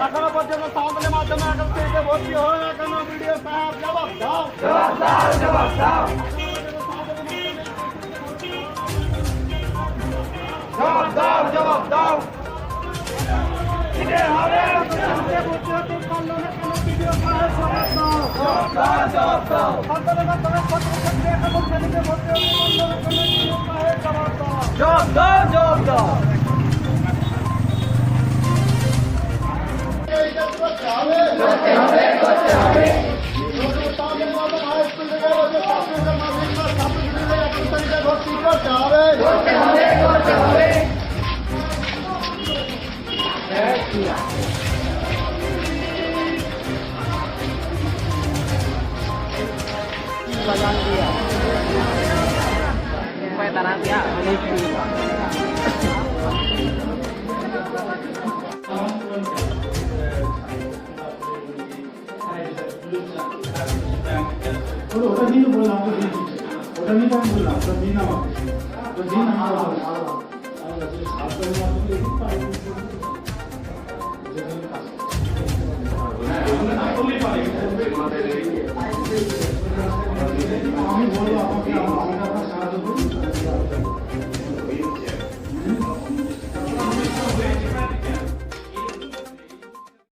এখনো পর্যন্ত সামনের মাধ্যমে এখন থেকে ভর্তি হয়ে এখনো ভিডিও সাহেব জবাব দাও। জবাব দাও। Quay tanan dia. ওটা দিন বললাম ওটা নিয়ে আমি বললাম ওটা দিন আমাকে তো দিন আমার আমি বলবো আমাকে সাহায্য করুন।